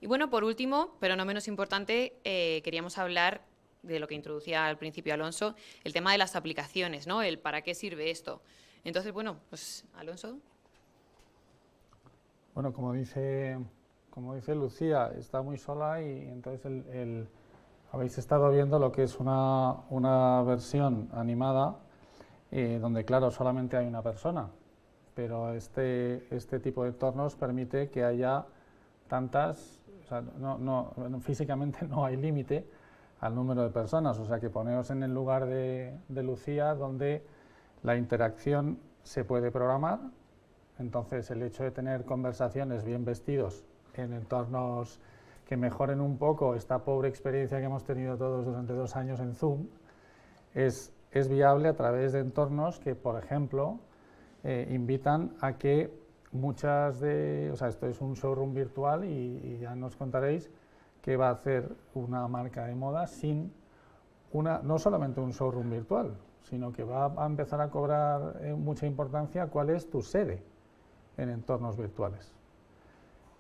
Y bueno, por último, pero no menos importante, queríamos hablar de lo que introducía al principio Alonso, el tema de las aplicaciones, ¿no? El para qué sirve esto. Entonces, bueno, pues Alonso. Bueno, como dice Lucía, está muy sola y entonces habéis estado viendo lo que es una versión animada donde, claro, solamente hay una persona, pero este tipo de entornos permite que haya tantas, o sea, físicamente no hay límite al número de personas, o sea que poneos en el lugar de Lucía, donde la interacción se puede programar. Entonces, el hecho de tener conversaciones bien vestidos en entornos que mejoren un poco esta pobre experiencia que hemos tenido todos durante 2 años en Zoom es viable a través de entornos que, por ejemplo, invitan a que o sea, esto es un showroom virtual y ya nos contaréis qué va a hacer una marca de moda sin no solamente un showroom virtual, sino que va a empezar a cobrar mucha importancia cuál es tu sede en entornos virtuales.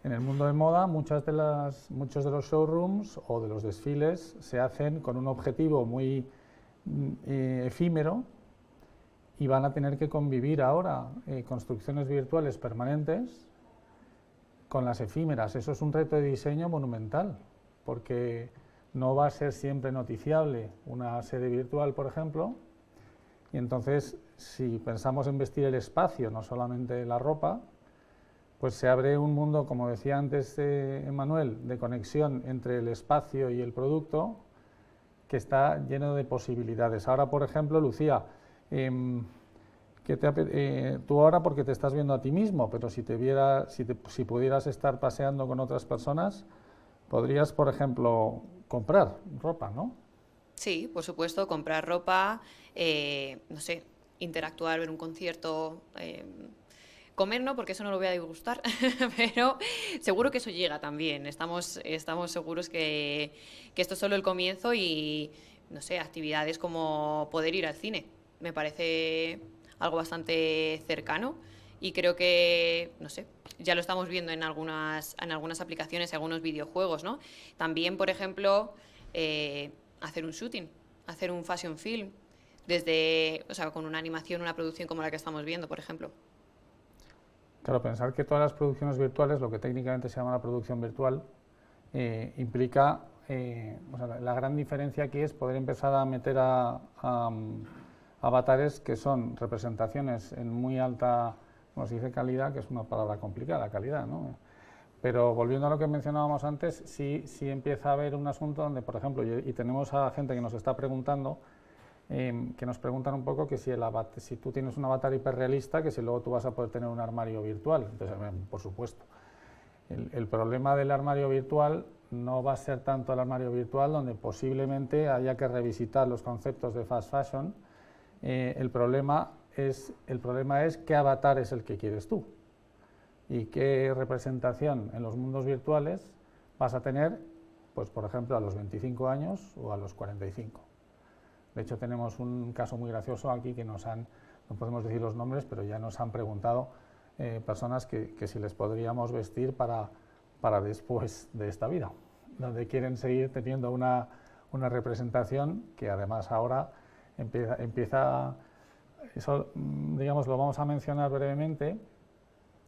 En el mundo de moda, muchos de los showrooms o de los desfiles se hacen con un objetivo muy efímero y van a tener que convivir ahora construcciones virtuales permanentes con las efímeras. Eso es un reto de diseño monumental, porque no va a ser siempre noticiable una sede virtual, por ejemplo, y entonces si pensamos en vestir el espacio, no solamente la ropa, pues se abre un mundo, como decía antes Emmanuel, de conexión entre el espacio y el producto que está lleno de posibilidades. Ahora, por ejemplo, Lucía, tú ahora porque te estás viendo a ti mismo, pero si pudieras estar paseando con otras personas, podrías, por ejemplo, comprar ropa, ¿no? Sí, por supuesto, comprar ropa, no sé, interactuar, ver un concierto, comer no, porque eso no lo voy a degustar, pero seguro que eso llega también. Estamos seguros que esto es solo el comienzo y, no sé, actividades como poder ir al cine. Me parece algo bastante cercano y creo que, no sé, ya lo estamos viendo en algunas aplicaciones, en algunos videojuegos, ¿no? También, por ejemplo, hacer un shooting, hacer un fashion film, o sea, con una animación, una producción como la que estamos viendo, por ejemplo. Claro, pensar que todas las producciones virtuales, lo que técnicamente se llama la producción virtual, implica, o sea, la gran diferencia aquí es poder empezar a meter avatares que son representaciones en muy alta, como se dice calidad, que es una palabra complicada, calidad, ¿no? Pero volviendo a lo que mencionábamos antes, sí empieza a haber un asunto donde, por ejemplo, y tenemos a gente que nos está preguntando, que nos preguntan un poco que si tú tienes un avatar hiperrealista, que si luego tú vas a poder tener un armario virtual. Entonces, por supuesto. El problema del armario virtual no va a ser tanto el armario virtual, donde posiblemente haya que revisitar los conceptos de fast fashion. El problema es qué avatar es el que quieres tú y qué representación en los mundos virtuales vas a tener, pues por ejemplo, a los 25 años o a los 45. De hecho, tenemos un caso muy gracioso aquí que no podemos decir los nombres, pero ya nos han preguntado personas que si les podríamos vestir para después de esta vida, donde quieren seguir teniendo una representación que además ahora empieza eso, digamos, lo vamos a mencionar brevemente.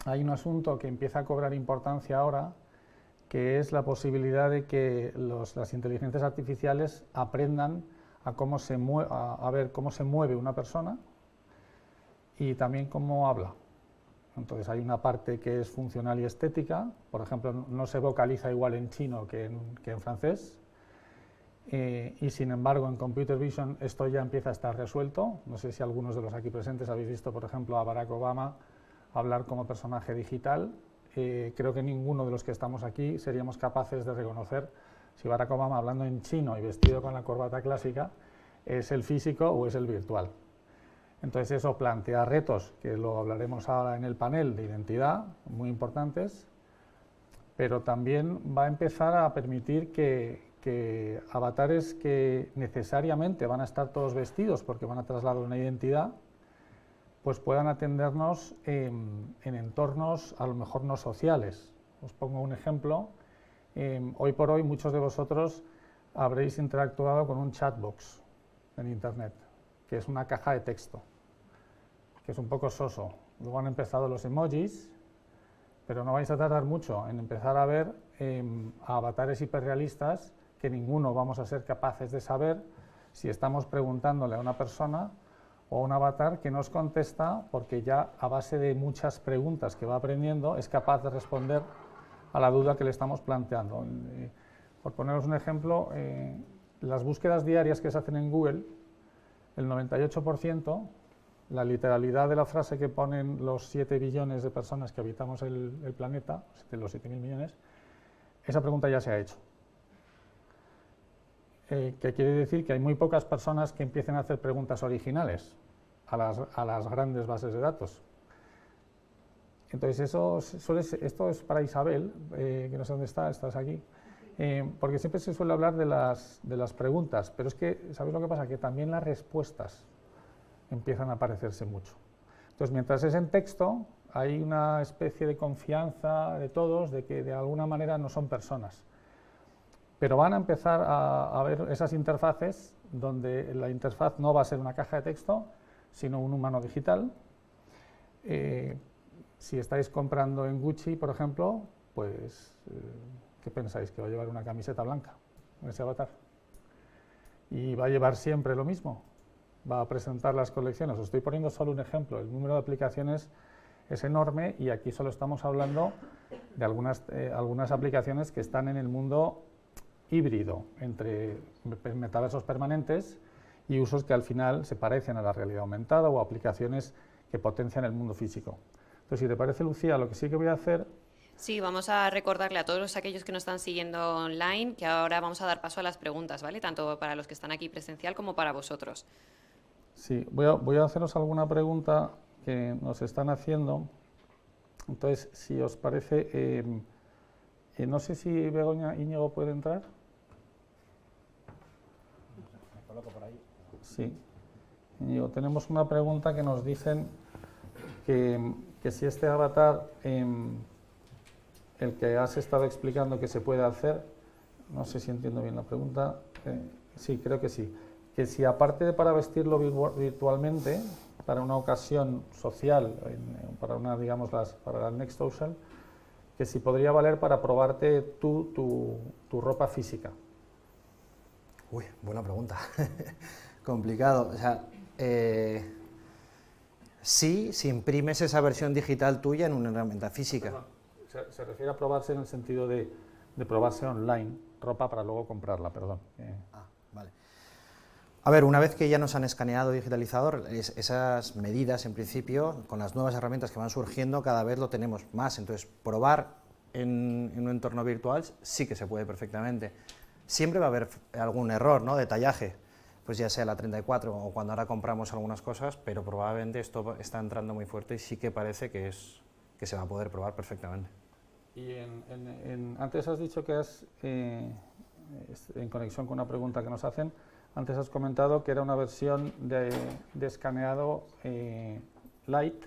Hay un asunto que empieza a cobrar importancia ahora, que es la posibilidad de que las inteligencias artificiales aprendan a ver cómo se mueve una persona y también cómo habla. Entonces hay una parte que es funcional y estética, por ejemplo, no se vocaliza igual en chino que en francés, y sin embargo en Computer Vision esto ya empieza a estar resuelto. No sé si algunos de los aquí presentes habéis visto, por ejemplo, a Barack Obama hablar como personaje digital. Creo que ninguno de los que estamos aquí seríamos capaces de reconocer si Barack Obama, hablando en chino y vestido con la corbata clásica, es el físico o es el virtual. Entonces eso plantea retos, que lo hablaremos ahora en el panel de identidad, muy importantes, pero también va a empezar a permitir que avatares que necesariamente van a estar todos vestidos porque van a trasladar una identidad, pues puedan atendernos en entornos a lo mejor no sociales. Os pongo un ejemplo. Hoy por hoy muchos de vosotros habréis interactuado con un chatbox en Internet, que es una caja de texto, que es un poco soso. Luego han empezado los emojis, pero no vais a tardar mucho en empezar a ver avatares hiperrealistas que ninguno vamos a ser capaces de saber si estamos preguntándole a una persona o a un avatar que nos contesta, porque ya a base de muchas preguntas que va aprendiendo es capaz de responder a la duda que le estamos planteando. Por poneros un ejemplo, las búsquedas diarias que se hacen en Google, el 98%, la literalidad de la frase que ponen los 7 billones de personas que habitamos el planeta, de los 7.000 millones, esa pregunta ya se ha hecho. Que quiere decir que hay muy pocas personas que empiecen a hacer preguntas originales a las grandes bases de datos. Entonces, esto es para Isabel, que no sé dónde está, estás aquí, porque siempre se suele hablar de las preguntas, pero es que, ¿sabéis lo que pasa? Que también las respuestas empiezan a parecerse mucho. Entonces, mientras es en texto, hay una especie de confianza de todos de que de alguna manera no son personas. Pero van a empezar a ver esas interfaces donde la interfaz no va a ser una caja de texto, sino un humano digital. Si estáis comprando en Gucci, por ejemplo, pues, ¿qué pensáis? ¿Que va a llevar una camiseta blanca en ese avatar? ¿Y va a llevar siempre lo mismo? ¿Va a presentar las colecciones? Os estoy poniendo solo un ejemplo. El número de aplicaciones es enorme y aquí solo estamos hablando de algunas aplicaciones que están en el mundo híbrido entre metaversos permanentes y usos que al final se parecen a la realidad aumentada o aplicaciones que potencian el mundo físico. Entonces, si te parece, Lucía, lo que sí que voy a hacer... Sí, vamos a recordarle a todos aquellos que nos están siguiendo online que ahora vamos a dar paso a las preguntas, ¿vale? Tanto para los que están aquí presencial como para vosotros. Sí, voy a haceros alguna pregunta que nos están haciendo. Entonces, si os parece, no sé si Begoña Íñigo puede entrar. Me coloco por ahí. Sí. Íñigo, tenemos una pregunta que nos dicen que si este avatar, el que has estado explicando que se puede hacer, no sé si entiendo bien la pregunta, sí, creo que sí, que si aparte de para vestirlo virtualmente, para una ocasión social, para una, digamos, para la Next Social, que si podría valer para probarte tu ropa física. Uy, buena pregunta. Complicado. O sea, sí, si imprimes esa versión digital tuya en una herramienta física. Perdón, se refiere a probarse en el sentido de probarse online, ropa para luego comprarla, perdón. Vale. A ver, una vez que ya nos han escaneado y digitalizado, esas medidas, en principio, con las nuevas herramientas que van surgiendo, cada vez lo tenemos más. Entonces, probar en un entorno virtual sí que se puede perfectamente. Siempre va a haber algún error, ¿no?, de tallaje, pues ya sea la 34 o cuando ahora compramos algunas cosas, pero probablemente esto está entrando muy fuerte y sí que parece que se va a poder probar perfectamente. Y antes has dicho que en conexión con una pregunta que nos hacen, antes has comentado que era una versión de escaneado light,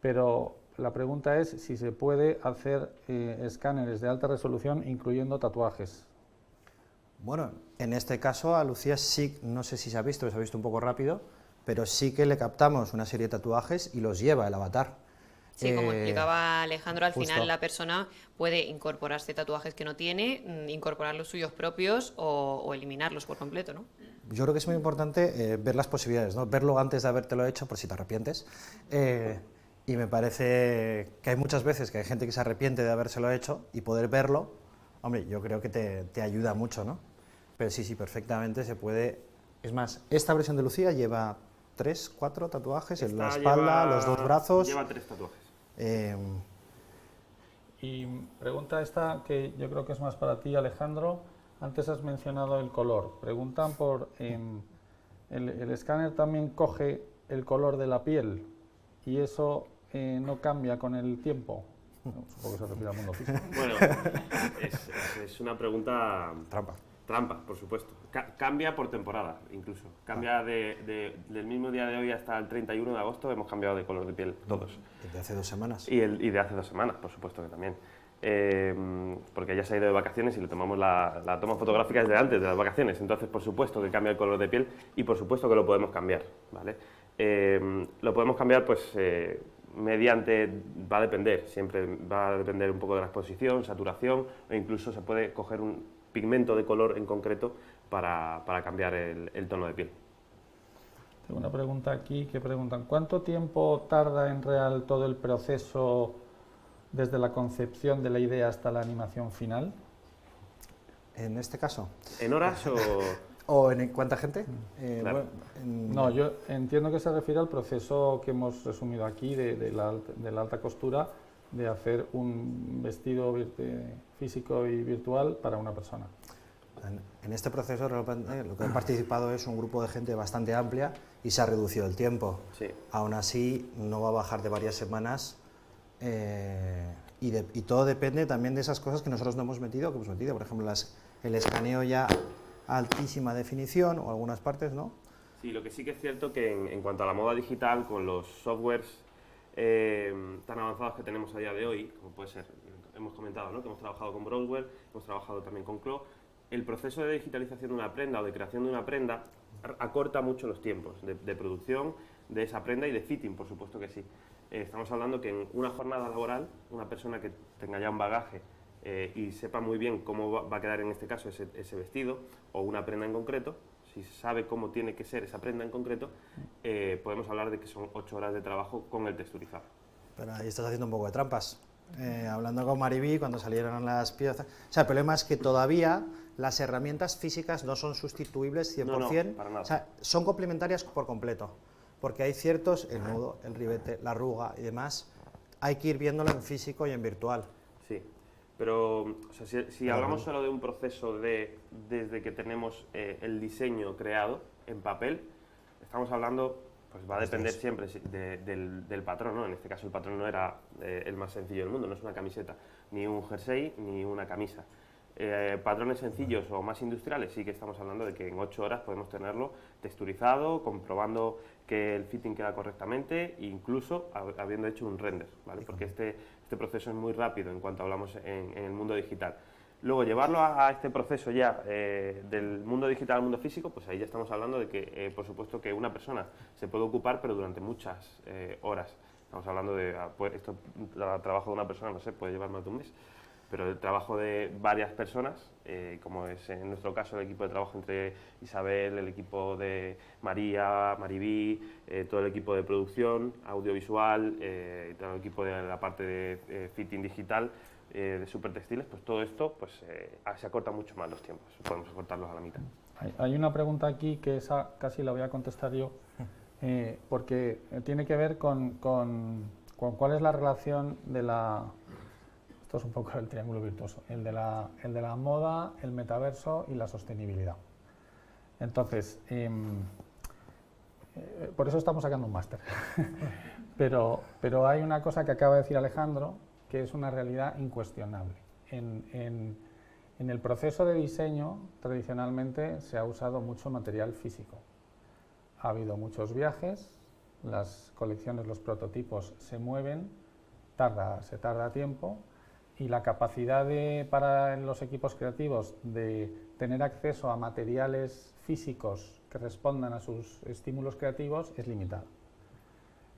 pero la pregunta es si se puede hacer escáneres de alta resolución incluyendo tatuajes. Bueno, en este caso a Lucía sí, no sé si se ha visto un poco rápido, pero sí que le captamos una serie de tatuajes y los lleva el avatar. Sí, como explicaba Alejandro, al justo. final la persona puede incorporarse tatuajes que no tiene, incorporar los suyos propios o eliminarlos por completo, ¿no? Yo creo que es muy importante ver las posibilidades, ¿no? Verlo antes de habértelo hecho, por si te arrepientes. Y me parece que hay muchas veces que hay gente que se arrepiente de habérselo hecho y poder verlo, hombre, yo creo que te ayuda mucho, ¿no? Pero sí, perfectamente se puede. Es más, esta versión de Lucía lleva 3, 4 tatuajes en la espalda, los 2 brazos. Lleva 3 tatuajes. Y pregunta esta que yo creo que es más para ti, Alejandro. Antes has mencionado el color. Preguntan por el escáner también coge el color de la piel y eso no cambia con el tiempo. Supongo que se refiere al mundo físico. Bueno, es una pregunta trampa, por supuesto. Cambia por temporada, incluso. Cambia del mismo día de hoy hasta el 31 de agosto, hemos cambiado de color de piel todos. De hace 2 semanas. Y de hace 2 semanas, por supuesto que también. porque ya se ha ido de vacaciones y le tomamos la toma fotográfica desde antes de las vacaciones. Entonces, por supuesto que cambia el color de piel y por supuesto que lo podemos cambiar, ¿vale? Lo podemos cambiar pues mediante, va a depender, siempre va a depender un poco de la exposición, saturación, o incluso se puede coger un pigmento de color en concreto para cambiar el tono de piel. Tengo una pregunta aquí que preguntan, ¿cuánto tiempo tarda en real todo el proceso desde la concepción de la idea hasta la animación final? En este caso. ¿En horas o...? ¿O en cuánta gente? Claro. No, yo entiendo que se refiere al proceso que hemos resumido aquí de la alta costura, de hacer un vestido físico y virtual para una persona. En este proceso lo que ha participado es un grupo de gente bastante amplia y se ha reducido el tiempo. Sí. Aún así, no va a bajar de varias semanas y todo depende también de esas cosas que nosotros no hemos metido, por ejemplo, el escaneo ya a altísima definición o algunas partes, ¿no? Sí, lo que sí que es cierto que en cuanto a la moda digital, con los softwares tan avanzados que tenemos a día de hoy, como puede ser, hemos comentado, ¿no?, que hemos trabajado con Browser, hemos trabajado también con Clo, el proceso de digitalización de una prenda o de creación de una prenda acorta mucho los tiempos de producción de esa prenda y de fitting, por supuesto que sí. Estamos hablando que en una jornada laboral, una persona que tenga ya un bagaje y sepa muy bien cómo va a quedar en este caso ese vestido o una prenda en concreto, si sabe cómo tiene que ser esa prenda en concreto, podemos hablar de que son 8 horas de trabajo con el texturizado. Pero ahí estás haciendo un poco de trampas. Hablando con Mariví, cuando salieron las piezas... O sea, el problema es que todavía las herramientas físicas no son sustituibles 100%. No, para nada. O sea, son complementarias por completo. Porque hay ciertos, el nudo, el ribete, la arruga y demás, hay que ir viéndolo en físico y en virtual. Sí, pero o sea, si hablamos solo de un proceso desde que tenemos el diseño creado en papel, estamos hablando, pues va a depender siempre del patrón, ¿no? En este caso el patrón no era el más sencillo del mundo, no es una camiseta, ni un jersey, ni una camisa. Patrones sencillos o más industriales, sí que estamos hablando de que en 8 horas podemos tenerlo texturizado, comprobando que el fitting queda correctamente, incluso habiendo hecho un render, ¿vale? Porque este proceso es muy rápido en cuanto hablamos en el mundo digital. Luego, llevarlo a este proceso ya del mundo digital al mundo físico, pues ahí ya estamos hablando de que, por supuesto, que una persona se puede ocupar, pero durante muchas horas. Estamos hablando de, pues, el trabajo de una persona, no sé, puede llevar más de un mes, pero el trabajo de varias personas, como es en nuestro caso el equipo de trabajo entre Isabel, el equipo de María, Mariví, todo el equipo de producción, audiovisual, todo el equipo de la parte de fitting digital, de Supertextiles, pues todo esto pues, se acorta mucho más los tiempos, podemos acortarlos a la mitad. Hay una pregunta aquí que esa casi la voy a contestar yo, porque tiene que ver con cuál es la relación de la... Esto es un poco el triángulo virtuoso, el de la moda, el metaverso y la sostenibilidad. Entonces, por eso estamos sacando un máster. pero hay una cosa que acaba de decir Alejandro, que es una realidad incuestionable. En el proceso de diseño, tradicionalmente, se ha usado mucho material físico. Ha habido muchos viajes, las colecciones, los prototipos se mueven, se tarda tiempo, y la capacidad para los equipos creativos de tener acceso a materiales físicos que respondan a sus estímulos creativos es limitada.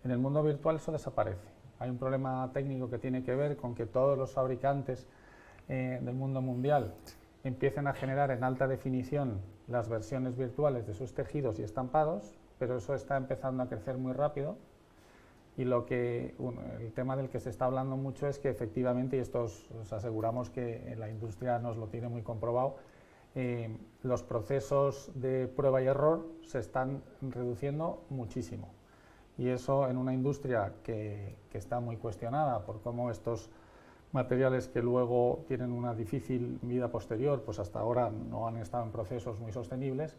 En el mundo virtual eso desaparece. Hay un problema técnico que tiene que ver con que todos los fabricantes del mundo mundial empiecen a generar en alta definición las versiones virtuales de sus tejidos y estampados, pero eso está empezando a crecer muy rápido. Y el tema del que se está hablando mucho es que efectivamente, y esto os aseguramos que la industria nos lo tiene muy comprobado, los procesos de prueba y error se están reduciendo muchísimo. Y eso en una industria que está muy cuestionada por cómo estos materiales que luego tienen una difícil vida posterior, pues hasta ahora no han estado en procesos muy sostenibles,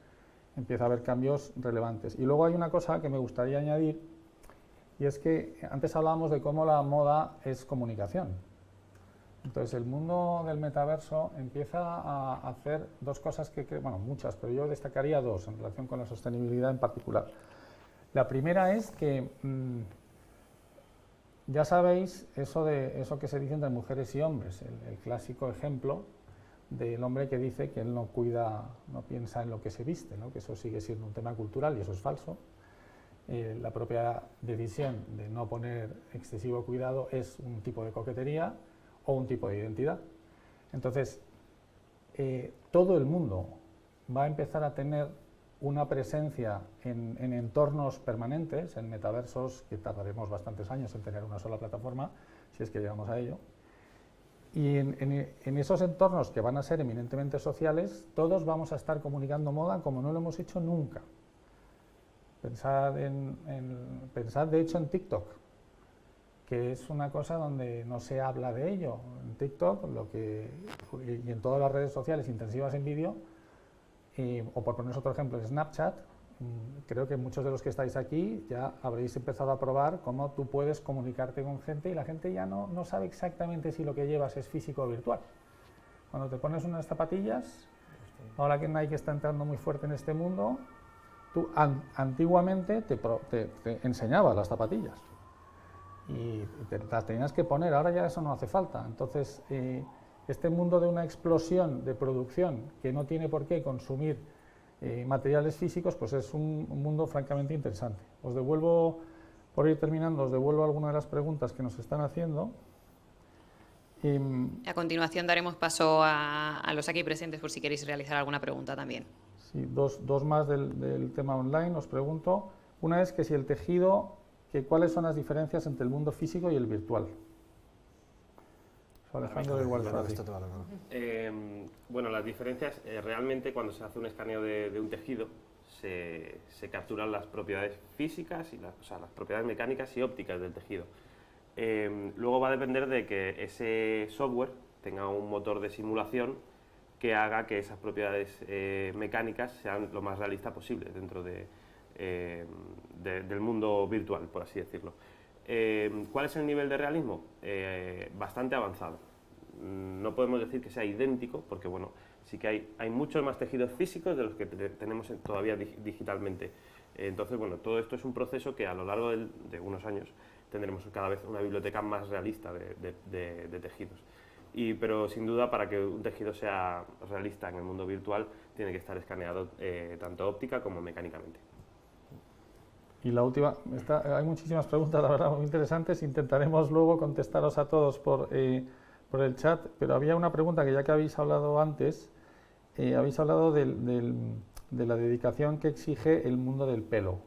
empieza a haber cambios relevantes. Y luego hay una cosa que me gustaría añadir, y es que antes hablábamos de cómo la moda es comunicación. Entonces el mundo del metaverso empieza a hacer dos cosas bueno, muchas, pero yo destacaría dos en relación con la sostenibilidad en particular. La primera es que ya sabéis eso que se dice entre mujeres y hombres, el clásico ejemplo del hombre que dice que él no cuida, no piensa en lo que se viste, ¿no? Que eso sigue siendo un tema cultural y eso es falso. La propia decisión de no poner excesivo cuidado es un tipo de coquetería o un tipo de identidad. Entonces, todo el mundo va a empezar a tener una presencia en entornos permanentes, en metaversos, que tardaremos bastantes años en tener una sola plataforma, si es que llegamos a ello. Y en esos entornos que van a ser eminentemente sociales, todos vamos a estar comunicando moda como no lo hemos hecho nunca. Pensad de hecho en TikTok, que es una cosa donde no se habla de ello. En TikTok y en todas las redes sociales intensivas en vídeo, o por poneros otro ejemplo, en Snapchat, creo que muchos de los que estáis aquí ya habréis empezado a probar cómo tú puedes comunicarte con gente y la gente ya no sabe exactamente si lo que llevas es físico o virtual. Cuando te pones unas zapatillas, ahora que Nike está entrando muy fuerte en este mundo, tú antiguamente te enseñabas las zapatillas y te las tenías que poner, ahora ya eso no hace falta. Entonces, este mundo de una explosión de producción que no tiene por qué consumir materiales físicos, pues es un mundo francamente interesante. Os devuelvo, por ir terminando, os devuelvo algunas de las preguntas que nos están haciendo. A continuación daremos paso a los aquí presentes por si queréis realizar alguna pregunta también. Sí, dos más del tema online, os pregunto. Una es que si el tejido, ¿cuáles son las diferencias entre el mundo físico y el virtual? Alejandro, igual para ti. Bueno, las diferencias, realmente cuando se hace un escaneo de un tejido, se capturan las propiedades físicas, o sea, las propiedades mecánicas y ópticas del tejido. Luego va a depender de que ese software tenga un motor de simulación que haga que esas propiedades mecánicas sean lo más realistas posible dentro del mundo virtual, por así decirlo. ¿Cuál es el nivel de realismo? Bastante avanzado. No podemos decir que sea idéntico, porque bueno, sí que hay muchos más tejidos físicos de los que tenemos todavía digitalmente. Entonces, bueno, todo esto es un proceso que a lo largo de unos años tendremos cada vez una biblioteca más realista de tejidos. Pero sin duda, para que un tejido sea realista en el mundo virtual, tiene que estar escaneado tanto óptica como mecánicamente. Y la última, hay muchísimas preguntas, la verdad, muy interesantes. Intentaremos luego contestaros a todos por el chat, pero había una pregunta que ya que habéis hablado antes, habéis hablado de la dedicación que exige el mundo del pelo.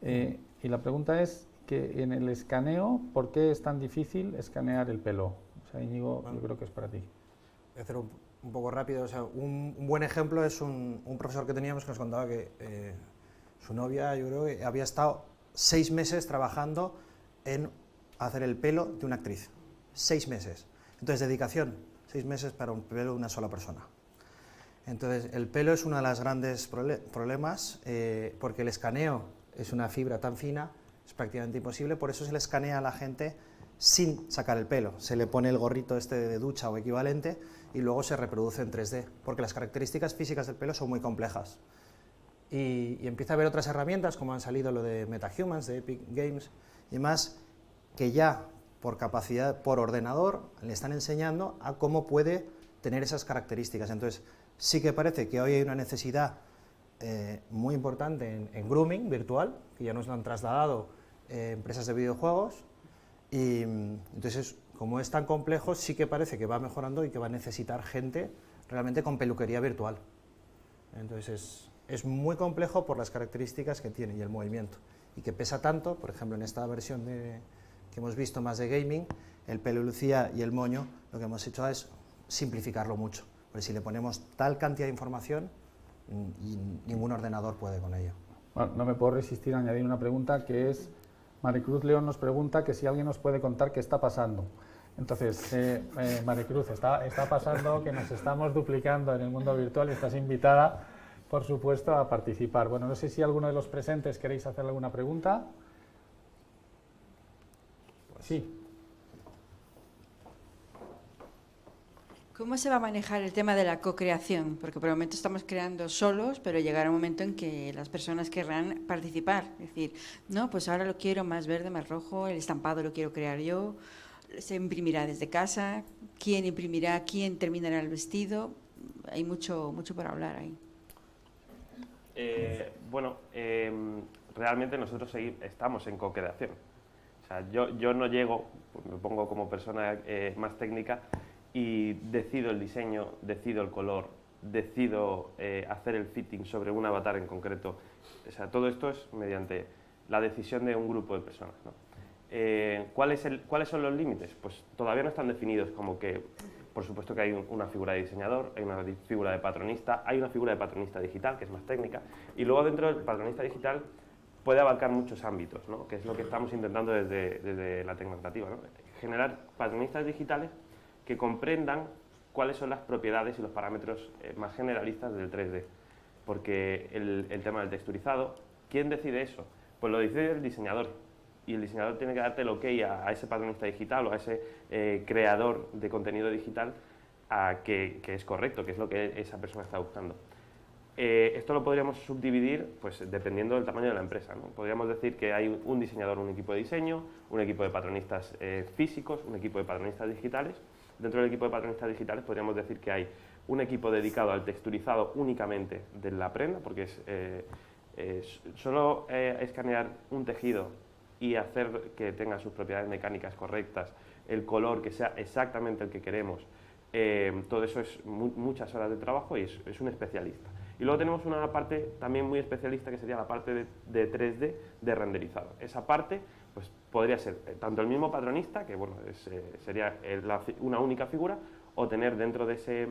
Y la pregunta es que en el escaneo, ¿por qué es tan difícil escanear el pelo? O sea, Íñigo, yo creo que es para ti. Voy a hacer un poco rápido. O sea, un buen ejemplo es un profesor que teníamos que nos contaba que su novia, yo creo que había estado 6 meses trabajando en hacer el pelo de una actriz. 6 meses. Entonces, dedicación, 6 meses para un pelo de una sola persona. Entonces, el pelo es uno de los grandes problemas, porque el escaneo es una fibra tan fina, es prácticamente imposible, por eso se le escanea a la gente sin sacar el pelo. Se le pone el gorrito este de ducha o equivalente y luego se reproduce en 3D, porque las características físicas del pelo son muy complejas. Y empieza a haber otras herramientas, como han salido lo de MetaHumans, de Epic Games y demás, que ya por capacidad, por ordenador, le están enseñando a cómo puede tener esas características. Entonces, sí que parece que hoy hay una necesidad muy importante en grooming virtual, que ya nos lo han trasladado empresas de videojuegos, y entonces, como es tan complejo, sí que parece que va mejorando y que va a necesitar gente realmente con peluquería virtual. Entonces, es muy complejo por las características que tiene y el movimiento, y que pesa tanto. Por ejemplo, en esta versión que hemos visto más de gaming, el pelo lucía y el moño, lo que hemos hecho es simplificarlo mucho, porque si le ponemos tal cantidad de información, ningún ordenador puede con ello. Bueno, no me puedo resistir a añadir una pregunta, que es, Maricruz León nos pregunta que si alguien nos puede contar qué está pasando. Entonces, Maricruz, está pasando que nos estamos duplicando en el mundo virtual y estás invitada, por supuesto, a participar. Bueno, no sé si alguno de los presentes queréis hacer alguna pregunta. Sí. ¿Cómo se va a manejar el tema de la co-creación? Porque por el momento estamos creando solos, pero llegará un momento en que las personas querrán participar. Es decir, no, pues ahora lo quiero más verde, más rojo, el estampado lo quiero crear yo, se imprimirá desde casa, quién imprimirá, quién terminará el vestido. Hay mucho por hablar ahí. Realmente nosotros estamos en co-creación. O sea, yo no llego, pues me pongo como persona más técnica y decido el diseño, decido el color, decido hacer el fitting sobre un avatar en concreto. O sea, todo esto es mediante la decisión de un grupo de personas, ¿no? ¿Cuáles son los límites? Pues todavía no están definidos, como que, por supuesto que hay una figura de diseñador, hay una figura de patronista, hay una figura de patronista digital, que es más técnica, y luego dentro del patronista digital puede abarcar muchos ámbitos, ¿no? Que es lo que estamos intentando desde la Tecnocreativa, ¿no? Generar patronistas digitales que comprendan cuáles son las propiedades y los parámetros más generalistas del 3D. Porque el tema del texturizado, ¿quién decide eso? Pues lo decide el diseñador. Y el diseñador tiene que darte el ok a ese patronista digital o a ese creador de contenido digital que es correcto, que es lo que esa persona está buscando. Esto lo podríamos subdividir pues, dependiendo del tamaño de la empresa, ¿no? Podríamos decir que hay un diseñador, un equipo de diseño, un equipo de patronistas físicos, un equipo de patronistas digitales. Dentro del equipo de patronistas digitales podríamos decir que hay un equipo dedicado al texturizado únicamente de la prenda, porque solo escanear un tejido y hacer que tenga sus propiedades mecánicas correctas, el color que sea exactamente el que queremos, todo eso es muchas horas de trabajo y es un especialista. Y luego tenemos una parte también muy especialista que sería la parte de 3D de renderizado. Esa parte pues, podría ser tanto el mismo patronista, que bueno, sería una única figura, o tener dentro de ese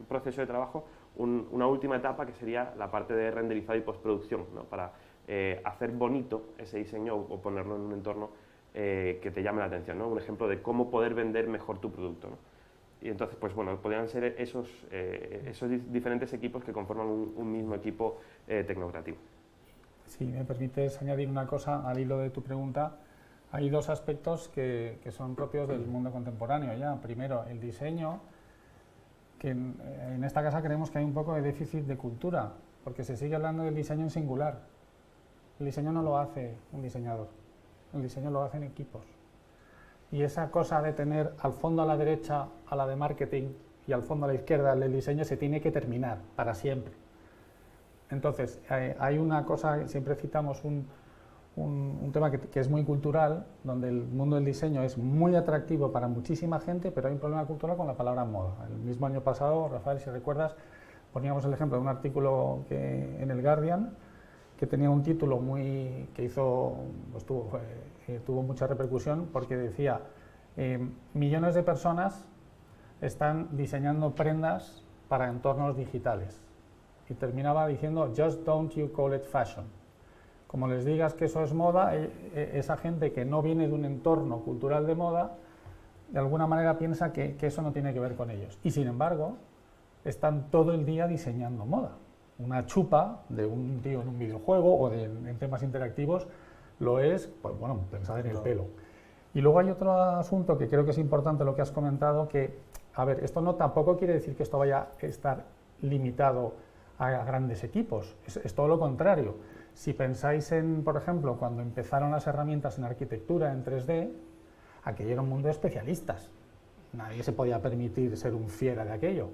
proceso de trabajo una última etapa que sería la parte de renderizado y postproducción, ¿no? Para hacer bonito ese diseño o ponerlo en un entorno que te llame la atención, ¿no? Un ejemplo de cómo poder vender mejor tu producto, ¿no? Y entonces, pues bueno, podrían ser esos diferentes equipos que conforman un mismo equipo tecnocreativo. Si me permites añadir una cosa al hilo de tu pregunta, hay dos aspectos que son propios del mundo contemporáneo ya. Primero, el diseño, que en esta casa creemos que hay un poco de déficit de cultura, porque se sigue hablando del diseño en singular. El diseño no lo hace un diseñador, el diseño lo hacen equipos. Y esa cosa de tener al fondo a la derecha a la de marketing y al fondo a la izquierda el del diseño se tiene que terminar para siempre. Entonces, hay una cosa, siempre citamos un tema que es muy cultural, donde el mundo del diseño es muy atractivo para muchísima gente, pero hay un problema cultural con la palabra moda. El mismo año pasado, Rafael, si recuerdas, poníamos el ejemplo de un artículo en el Guardian, que tenía un título que tuvo mucha repercusión porque decía millones de personas están diseñando prendas para entornos digitales y terminaba diciendo just don't you call it fashion. Como les digas que eso es moda, esa gente que no viene de un entorno cultural de moda de alguna manera piensa que eso no tiene que ver con ellos y sin embargo están todo el día diseñando moda. Una chupa de un tío en un videojuego o en temas interactivos lo es, pues bueno, pensad en el pelo. Y luego hay otro asunto que creo que es importante lo que has comentado, que, a ver, esto no tampoco quiere decir que esto vaya a estar limitado a grandes equipos, es todo lo contrario. Si pensáis en, por ejemplo, cuando empezaron las herramientas en arquitectura en 3D, aquello era un mundo de especialistas, nadie se podía permitir ser un fiera de aquello.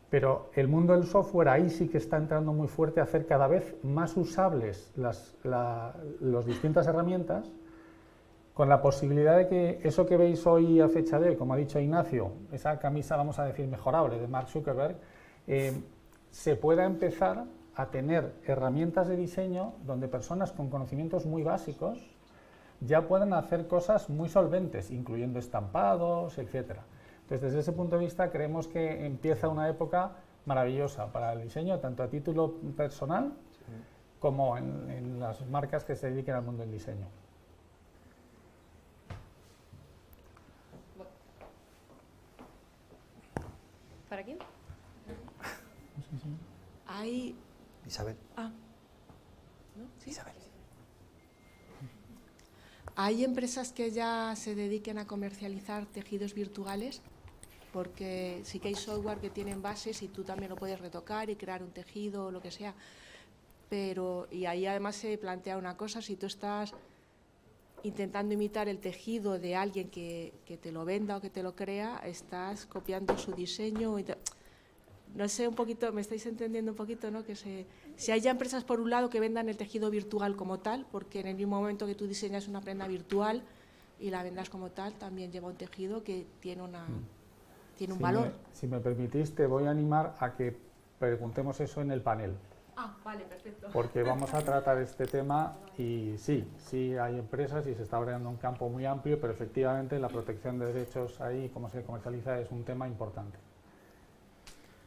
Pero el mundo del software ahí sí que está entrando muy fuerte a hacer cada vez más usables las distintas herramientas, con la posibilidad de que eso que veis hoy a fecha de hoy, como ha dicho Ignacio, esa camisa, vamos a decir, mejorable de Mark Zuckerberg, se pueda empezar a tener herramientas de diseño donde personas con conocimientos muy básicos ya puedan hacer cosas muy solventes, incluyendo estampados, etcétera. Entonces, desde ese punto de vista, creemos que empieza una época maravillosa para el diseño, tanto a título personal como en las marcas que se dediquen al mundo del diseño. ¿Para quién? Hay... Isabel. Ah. ¿No? ¿Sí? Isabel. ¿Hay empresas que ya se dediquen a comercializar tejidos virtuales? porque sí que hay software que tienen bases y tú también lo puedes retocar y crear un tejido o lo que sea. Pero, y ahí además se plantea una cosa, si tú estás intentando imitar el tejido de alguien que te lo venda o que te lo crea, estás copiando su diseño. No sé, un poquito, me estáis entendiendo un poquito, ¿no? Que si hay ya empresas por un lado que vendan el tejido virtual como tal, porque en el mismo momento que tú diseñas una prenda virtual y la vendas como tal, también lleva un tejido que tiene un valor. Si me permitís, te voy a animar a que preguntemos eso en el panel. Ah, vale, perfecto. Porque vamos a tratar este tema y sí hay empresas y se está abriendo un campo muy amplio, pero efectivamente la protección de derechos ahí, cómo se comercializa, es un tema importante.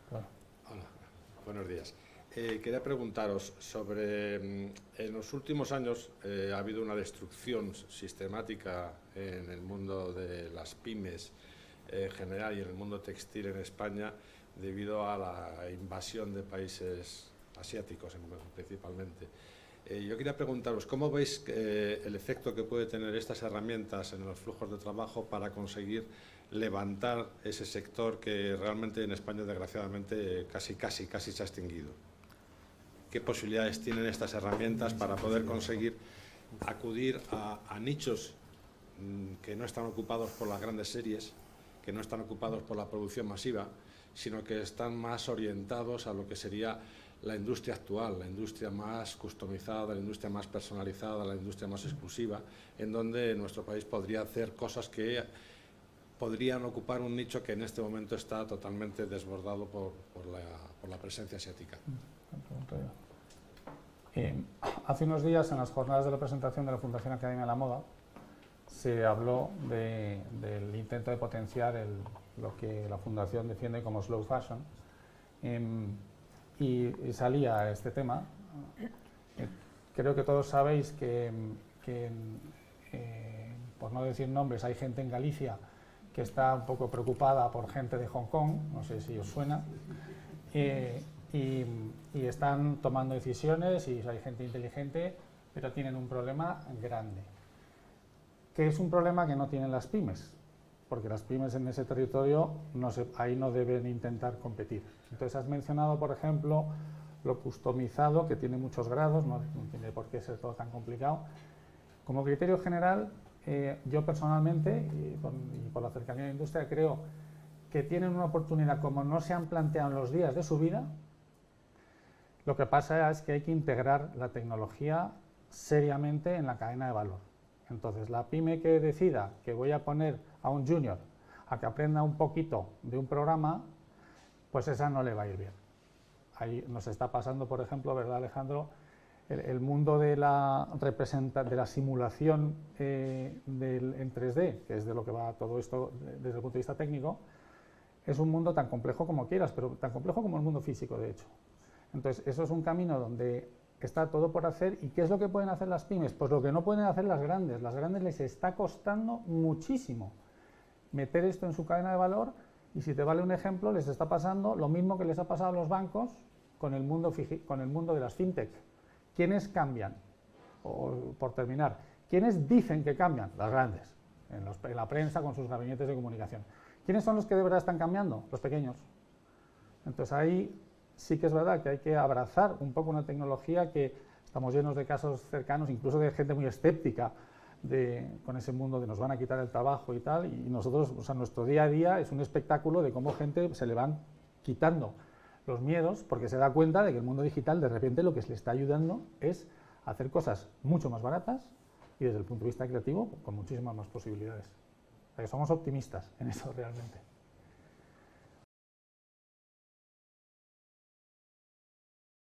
Claro. Hola, buenos días. Quería preguntaros sobre, en los últimos años ha habido una destrucción sistemática en el mundo de las pymes en general y en el mundo textil en España debido a la invasión de países asiáticos principalmente. Yo quería preguntaros, ¿cómo veis el efecto que puede tener estas herramientas en los flujos de trabajo para conseguir levantar ese sector que realmente en España desgraciadamente casi se ha extinguido? ¿Qué posibilidades tienen estas herramientas para poder conseguir acudir a nichos que no están ocupados por las grandes series, que no están ocupados por la producción masiva, sino que están más orientados a lo que sería la industria actual, la industria más customizada, la industria más personalizada, la industria más exclusiva, en donde nuestro país podría hacer cosas que podrían ocupar un nicho que en este momento está totalmente desbordado por la presencia asiática? Hace unos días, en las jornadas de la presentación de la Fundación Academia de la Moda, se habló del intento de potenciar lo que la Fundación defiende como slow fashion, y salía este tema. Creo que todos sabéis que por no decir nombres, hay gente en Galicia que está un poco preocupada por gente de Hong Kong, no sé si os suena, y están tomando decisiones y hay gente inteligente, pero tienen un problema grande, que es un problema que no tienen las pymes, porque las pymes en ese territorio ahí no deben intentar competir. Entonces has mencionado, por ejemplo, lo customizado, que tiene muchos grados, no tiene por qué ser todo tan complicado. Como criterio general, yo personalmente, y por la cercanía de la industria, creo que tienen una oportunidad como no se han planteado en los días de su vida. Lo que pasa es que hay que integrar la tecnología seriamente en la cadena de valor. Entonces, la pyme que decida que voy a poner a un junior a que aprenda un poquito de un programa, pues esa no le va a ir bien. Ahí nos está pasando, por ejemplo, ¿verdad, Alejandro? El mundo de la simulación en 3D, que es de lo que va todo esto desde el punto de vista técnico, es un mundo tan complejo como quieras, pero tan complejo como el mundo físico, de hecho. Entonces, eso es un camino donde está todo por hacer. ¿Y qué es lo que pueden hacer las pymes? Pues lo que no pueden hacer las grandes. Las grandes les está costando muchísimo meter esto en su cadena de valor, y si te vale un ejemplo, les está pasando lo mismo que les ha pasado a los bancos con el mundo de las fintech. ¿Quiénes cambian? O, por terminar, ¿quiénes dicen que cambian? Las grandes, en la prensa, con sus gabinetes de comunicación. ¿Quiénes son los que de verdad están cambiando? Los pequeños. Entonces ahí sí que es verdad que hay que abrazar un poco una tecnología que estamos llenos de casos cercanos, incluso de gente muy escéptica con ese mundo de nos van a quitar el trabajo y tal, y nosotros, o sea, nuestro día a día es un espectáculo de cómo gente se le van quitando los miedos, porque se da cuenta de que el mundo digital de repente lo que se le está ayudando es hacer cosas mucho más baratas y desde el punto de vista creativo con muchísimas más posibilidades. O sea, que somos optimistas en eso realmente.